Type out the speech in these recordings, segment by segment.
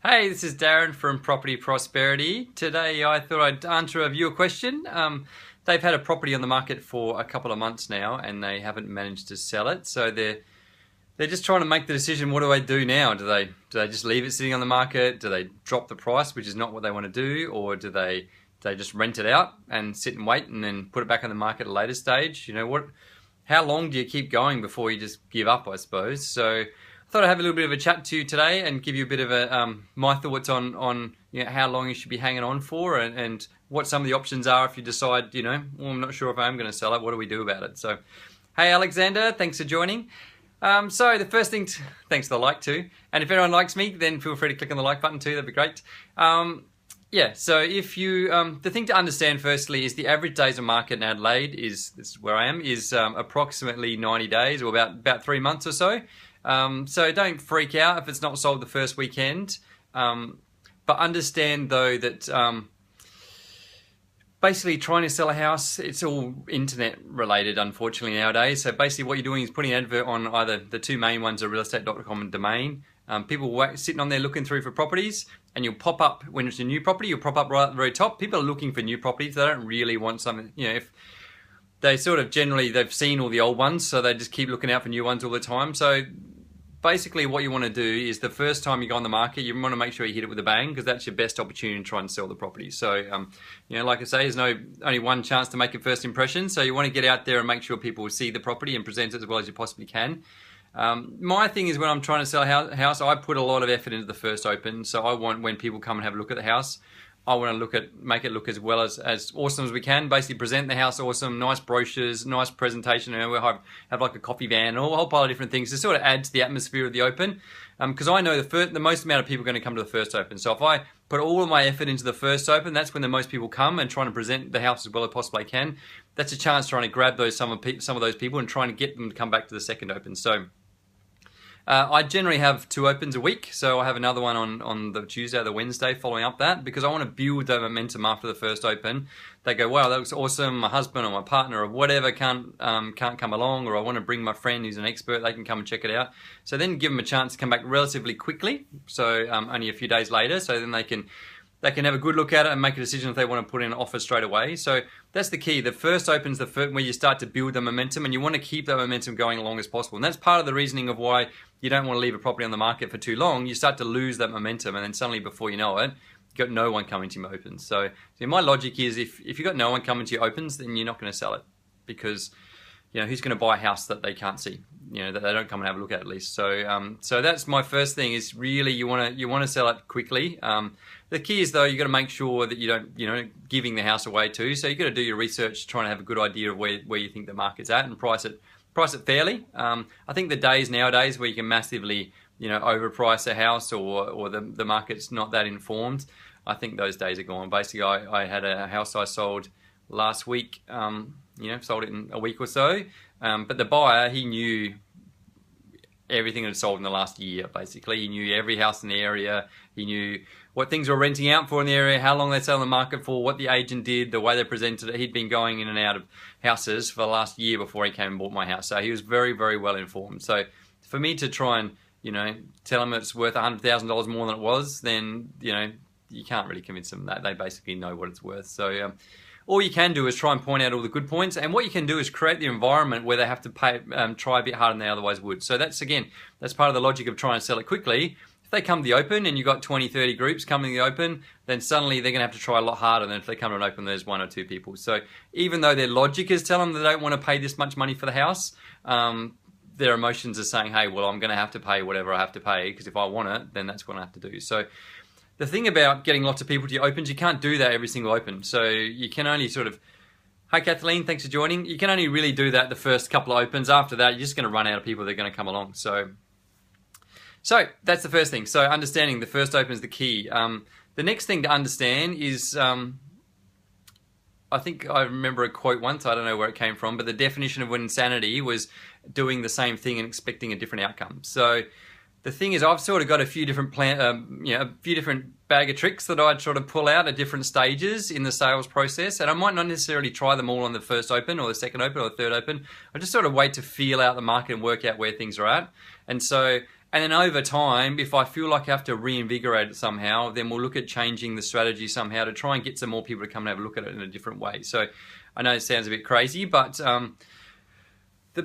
Hey, this is Darren from Property Prosperity. Today I thought I'd answer a viewer question. They've had a property on the market for a couple of months now and they haven't managed to sell it. So they're just trying to make the decision, what do I do now? Do they just leave it sitting on the market? Do they drop the price, which is not what they want to do? Or do they just rent it out and sit and wait and then put it back on the market at a later stage? How long do you keep going before you just give up, I suppose? So I thought I'd have a little bit of a chat to you today and give you a bit of my thoughts on how long you should be hanging on for and what some of the options are if you decide, well, I'm not sure if I am going to sell it. What do we do about it? So, hey, Alexander, thanks for joining. So the first thing, thanks for the like too. And if anyone likes me, then feel free to click on the like button too. That'd be great. So if you, the thing to understand firstly is the average days of market in Adelaide this is where I am, is approximately 90 days or about 3 months or so. So don't freak out if it's not sold the first weekend. But understand though that basically trying to sell a house, it's all internet related unfortunately nowadays. So basically what you're doing is putting an advert on either the two main ones are realestate.com and Domain. People sitting on there looking through for properties, and you'll pop up when it's a new property, you'll pop up right at the very top. People are looking for new properties. They don't really want something, if they sort of generally, they've seen all the old ones, so they just keep looking out for new ones all the time. So basically what you want to do is the first time you go on the market, you want to make sure you hit it with a bang, because that's your best opportunity to try and sell the property. So, like I say, there's only one chance to make a first impression. So you want to get out there and make sure people see the property and present it as well as you possibly can. My thing is when I'm trying to sell a house, I put a lot of effort into the first open. So I want when people come and have a look at the house, I want to make it look as well as awesome as we can. Basically present the house awesome, nice brochures, nice presentation. We'll have like a coffee van, a whole pile of different things to sort of add to the atmosphere of the open. Because I know the most amount of people are going to come to the first open. So if I put all of my effort into the first open, that's when the most people come, and trying to present the house as well as possibly I can. That's a chance trying to grab some of those people and trying to get them to come back to the second open. So I generally have 2 opens a week, so I have another one on the Tuesday or the Wednesday following up that, because I want to build the momentum after the first open. They go, wow, that looks awesome, my husband or my partner or whatever can't come along, or I want to bring my friend who's an expert, they can come and check it out. So then give them a chance to come back relatively quickly, so only a few days later, so then they can have a good look at it and make a decision if they want to put in an offer straight away. So that's the key. The first open's where you start to build the momentum, and you want to keep that momentum going as long as possible. And that's part of the reasoning of why you don't want to leave a property on the market for too long. You start to lose that momentum, and then suddenly before you know it, you've got no one coming to your opens. So my logic is if you've got no one coming to your opens, then you're not going to sell it, because who's going to buy a house that they can't see, that they don't come and have a look at least. So so that's my first thing, is really you want to sell it quickly. The key is though, you got to make sure that you don't giving the house away too. So you got to do your research, trying to have a good idea of where you think the market's at and price it fairly. I think the days nowadays where you can massively overprice a house, or the market's not that informed, I think those days are gone. Basically, I had a house I sold last week. Sold it in a week or so. But the buyer, he knew everything that had sold in the last year, basically. He knew every house in the area. He knew what things were renting out for in the area, how long they sell on the market for, what the agent did, the way they presented it. He'd been going in and out of houses for the last year before he came and bought my house. So he was very, very well informed. So for me to try and, tell him it's worth $100,000 more than it was, then, you can't really convince them that. They basically know what it's worth. So, all you can do is try and point out all the good points, and what you can do is create the environment where they have to try a bit harder than they otherwise would. So that's part of the logic of trying to sell it quickly. If they come to the open and you've got 20, 30 groups coming to the open, then suddenly they're going to have to try a lot harder than if they come to an open there's 1 or 2 people. So even though their logic is telling them they don't want to pay this much money for the house, their emotions are saying, hey, well, I'm going to have to pay whatever I have to pay, because if I want it, then that's what I have to do. So the thing about getting lots of people to your opens, you can't do that every single open. So you can only hi Kathleen, thanks for joining. You can only really do that the first couple of opens. After that, you're just going to run out of people that are going to come along. So that's the first thing. So understanding the first open is the key. The next thing to understand is, I think I remember a quote once, I don't know where it came from, but the definition of insanity was doing the same thing and expecting a different outcome. So the thing is, I've sort of got a few different a few different bag of tricks that I'd sort of pull out at different stages in the sales process, and I might not necessarily try them all on the first open or the second open or the third open. I just sort of wait to feel out the market and work out where things are at. And so And then over time, if I feel like I have to reinvigorate it somehow, then we'll look at changing the strategy somehow to try and get some more people to come and have a look at it in a different way. So I know it sounds a bit crazy, but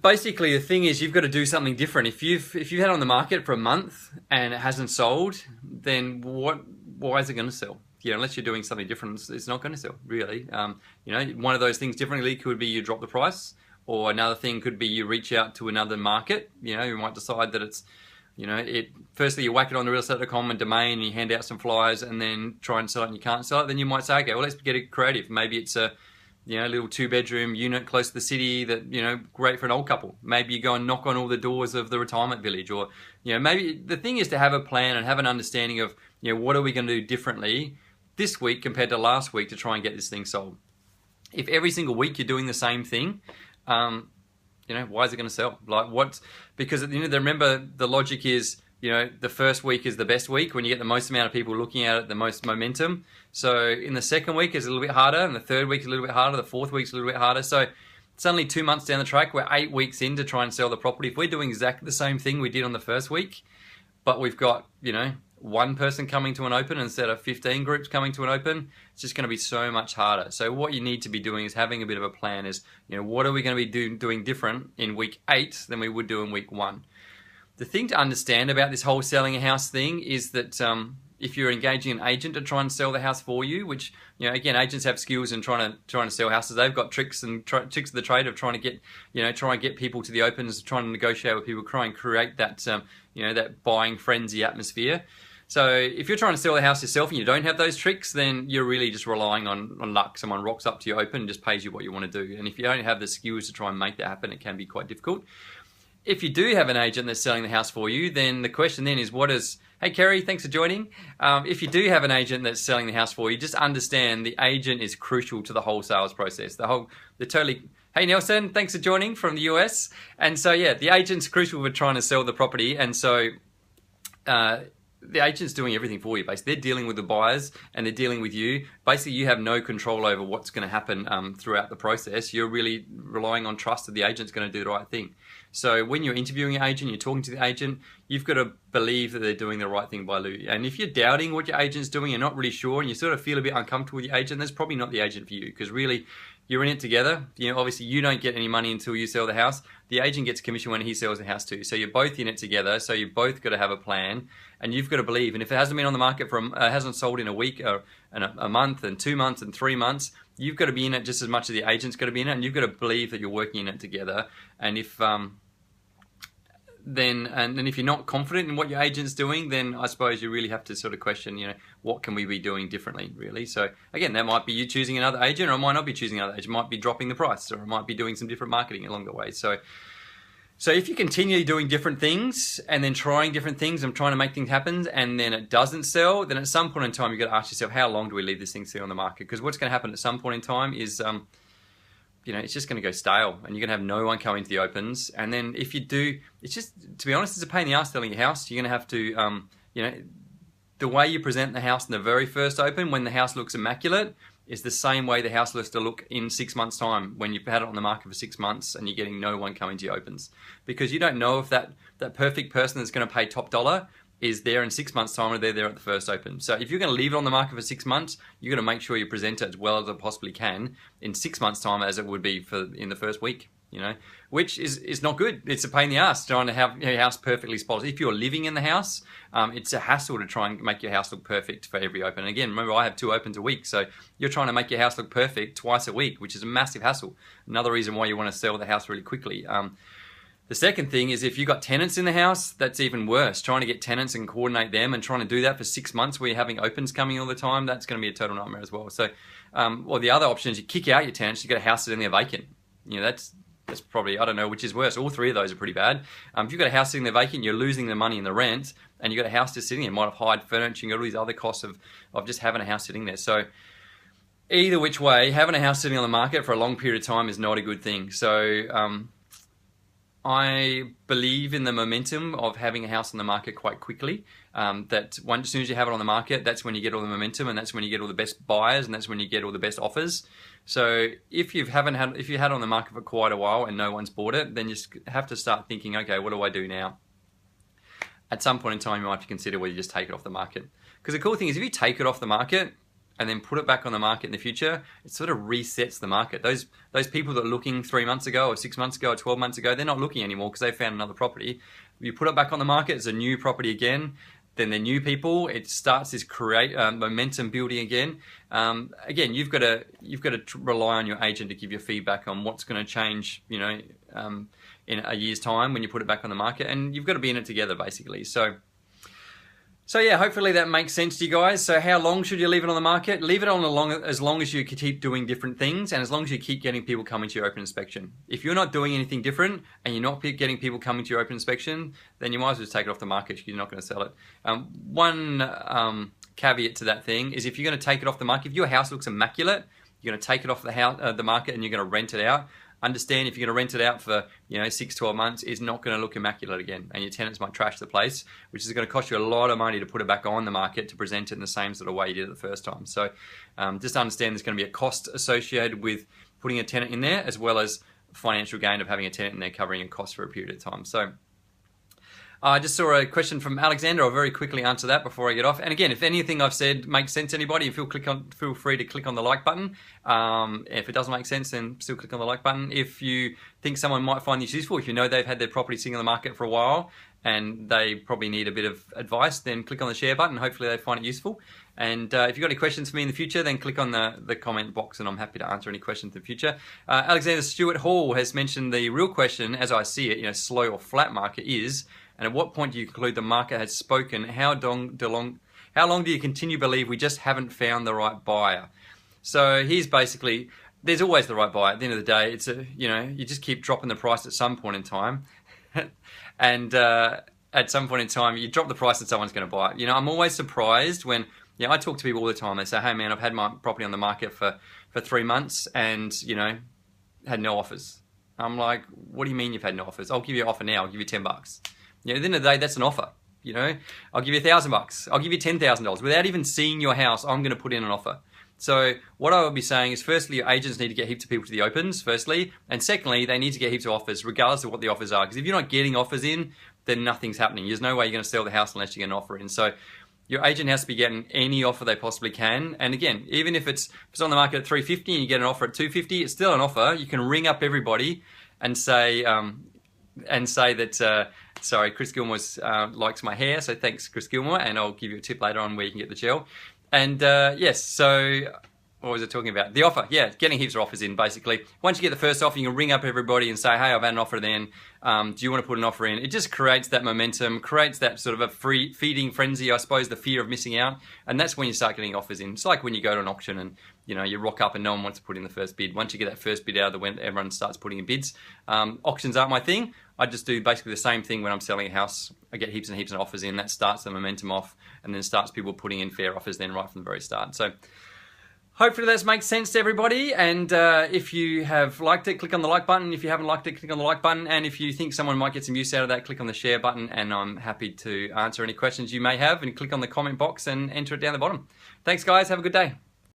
basically the thing is you've got to do something different. If you've had it on the market for a month and it hasn't sold, then why is it going to sell? Unless you're doing something different, it's not going to sell, really. One of those things differently could be you drop the price, or another thing could be you reach out to another market. You might decide that it's, firstly you whack it on the realestate.com and domain and you hand out some flyers and then try and sell it and you can't sell it. Then you might say, okay, well, let's get it creative. Maybe it's a little 2-bedroom unit close to the city that, great for an old couple. Maybe you go and knock on all the doors of the retirement village, or, maybe the thing is to have a plan and have an understanding of, what are we going to do differently this week compared to last week to try and get this thing sold. If every single week you're doing the same thing, why is it going to sell? Because at the end of remember the logic is, the first week is the best week when you get the most amount of people looking at it, the most momentum. So in the second week is a little bit harder, and the third week is a little bit harder, the fourth week is a little bit harder. So it's only 2 months down the track. We're 8 weeks in to try and sell the property. If we're doing exactly the same thing we did on the first week, but we've got, one person coming to an open instead of 15 groups coming to an open, it's just going to be so much harder. So what you need to be doing is having a bit of a plan is, what are we going to be doing different in week 8 than we would do in week 1? The thing to understand about this whole selling a house thing is that if you're engaging an agent to try and sell the house for you, which, again, agents have skills in trying to sell houses. They've got tricks and tricks of the trade of trying to get people to the opens, trying to negotiate with people, try and create that, that buying frenzy atmosphere. So if you're trying to sell the house yourself and you don't have those tricks, then you're really just relying on luck. Someone rocks up to your open and just pays you what you want to do. And if you don't have the skills to try and make that happen, it can be quite difficult. If you do have an agent that's selling the house for you, then the question then is, hey Kerry, thanks for joining. If you do have an agent that's selling the house for you, just understand the agent is crucial to the whole sales process. Hey Nelson, thanks for joining from the US. And so yeah, the agent's crucial for trying to sell the property. And so the agent's doing everything for you. Basically, they're dealing with the buyers and they're dealing with you. Basically, you have no control over what's going to happen throughout the process. You're really relying on trust that the agent's going to do the right thing. So when you're interviewing your agent, you're talking to the agent, you've got to believe that they're doing the right thing by you. And if you're doubting what your agent's doing, you're not really sure, and you sort of feel a bit uncomfortable with your agent, that's probably not the agent for you, because really, you're in it together. Obviously, you don't get any money until you sell the house. The agent gets commission when he sells the house too. So you're both in it together. So you've both got to have a plan, and you've got to believe. And if it hasn't been on the market hasn't sold in a week or a month and 2 months and 3 months, you've got to be in it just as much as the agent's got to be in it, and you've got to believe that you're working in it together. And if then if you're not confident in what your agent's doing, then I suppose you really have to sort of question, what can we be doing differently, really? So again, that might be you choosing another agent, or it might not be choosing another agent. It might be dropping the price, or it might be doing some different marketing along the way. So if you continue doing different things and then trying different things and trying to make things happen, and then it doesn't sell, then at some point in time, you've got to ask yourself, how long do we leave this thing sitting on the market? Because what's going to happen at some point in time is it's just going to go stale, and you're going to have no one coming to the opens. And then if you do, it's just, to be honest, it's a pain in the ass selling your house. You're going to have to, the way you present the house in the very first open, when the house looks immaculate, is the same way the house looks to look in 6 months' time when you've had it on the market for 6 months and you're getting no one coming to your opens. Because you don't know if that perfect person that's going to pay top dollar is there in 6 months' time, or they're there at the first open. So if you're going to leave it on the market for 6 months, you're going to make sure you present it as well as it possibly can in 6 months' time as it would be in the first week, which is not good. It's a pain in the ass trying to have your house perfectly spotted. If you're living in the house, it's a hassle to try and make your house look perfect for every open. And again, remember, I have 2 opens a week, so you're trying to make your house look perfect twice a week, which is a massive hassle. Another reason why you want to sell the house really quickly. The second thing is, if you've got tenants in the house, that's even worse. Trying to get tenants and coordinate them, and trying to do that for 6 months where you're having opens coming all the time, that's going to be a total nightmare as well. So, the other option is you kick out your tenants, you've got a house sitting there vacant. That's probably, I don't know which is worse. All 3 of those are pretty bad. If you've got a house sitting there vacant, you're losing the money in the rent, and you've got a house just sitting there. You might have hired furniture, and got all these other costs of just having a house sitting there. So either which way, having a house sitting on the market for a long period of time is not a good thing. So I believe in the momentum of having a house on the market quite quickly. As soon as you have it on the market, that's when you get all the momentum, and that's when you get all the best buyers, and that's when you get all the best offers. So if you had it on the market for quite a while and no one's bought it, then you have to start thinking, okay, what do I do now? at some point in time you might have to consider whether you just take it off the market. Because the cool thing is if you take it off the market and then put it back on the market in the future, it sort of resets the market. Those people that are looking 3 months ago or 6 months ago or 12 months ago, they're not looking anymore because they found another property. If you put it back on the market, it's a new property again, then they're new people. It starts this momentum building again. Again, you've got to rely on your agent to give you feedback on what's going to change, you know, in a year's time when you put it back on the market, and you've got to be in it together basically. So yeah, hopefully that makes sense to you guys. So how long should you leave it on the market? Leave it on as long as you keep doing different things and as long as you keep getting people coming to your open inspection. If you're not doing anything different and you're not getting people coming to your open inspection, then you might as well just take it off the market because you're not going to sell it. One caveat to that thing is if you're going to take it off the market, if your house looks immaculate, you're going to take it off the market and you're going to rent it out. Understand if you're going to rent it out for 6-12 months, it's not going to look immaculate again, and your tenants might trash the place, which is going to cost you a lot of money to put it back on the market to present it in the same sort of way you did it the first time. So just understand there's going to be a cost associated with putting a tenant in there, as well as financial gain of having a tenant in there covering your costs for a period of time. So I just saw a question from Alexander. I'll very quickly answer that before I get off. And again, if anything I've said makes sense to anybody, feel free to click on the like button. If it doesn't make sense, then still click on the like button. If you think someone might find this useful, if you know they've had their property sitting on the market for a while and they probably need a bit of advice, then click on the share button. Hopefully they find it useful. And if you've got any questions for me in the future, then click on the comment box and I'm happy to answer any questions in the future. Alexander Stewart Hall has mentioned the real question, as I see it, slow or flat market is, and at what point do you conclude the market has spoken? How long do you continue to believe we just haven't found the right buyer? So he's basically, there's always the right buyer. At the end of the day, it's you just keep dropping the price at some point in time. And at some point in time, you drop the price and someone's going to buy it. I'm always surprised when, I talk to people all the time. They say, hey man, I've had my property on the market for 3 months and, had no offers. I'm like, what do you mean you've had no offers? I'll give you an offer now. I'll give you $10. At the end of the day, that's an offer. I'll give you $1,000. I'll give you $10,000. Without even seeing your house, I'm going to put in an offer. So what I would be saying is, firstly, your agents need to get heaps of people to the opens, firstly. And secondly, they need to get heaps of offers, regardless of what the offers are. Because if you're not getting offers in, then nothing's happening. There's no way you're going to sell the house unless you get an offer in. So your agent has to be getting any offer they possibly can. And again, even if it's on the market at $350 and you get an offer at $250, it's still an offer. You can ring up everybody and say that, sorry, Chris Gilmore likes my hair, so thanks, Chris Gilmore, and I'll give you a tip later on where you can get the gel. And yes, so what was I talking about? The offer, yeah, getting heaps of offers in, basically. Once you get the first offer, you can ring up everybody and say, hey, I've had an offer then. Do you want to put an offer in? It just creates that momentum, creates that sort of a free feeding frenzy, I suppose, the fear of missing out. And that's when you start getting offers in. It's like when you go to an auction and you rock up and no one wants to put in the first bid. Once you get that first bid out of the way, everyone starts putting in bids. Auctions aren't my thing. I just do basically the same thing when I'm selling a house. I get heaps and heaps of offers in. That starts the momentum off and then starts people putting in fair offers then right from the very start. So hopefully that makes sense to everybody. And if you have liked it, click on the like button. If you haven't liked it, click on the like button. And if you think someone might get some use out of that, click on the share button. And I'm happy to answer any questions you may have. And click on the comment box and enter it down the bottom. Thanks, guys. Have a good day.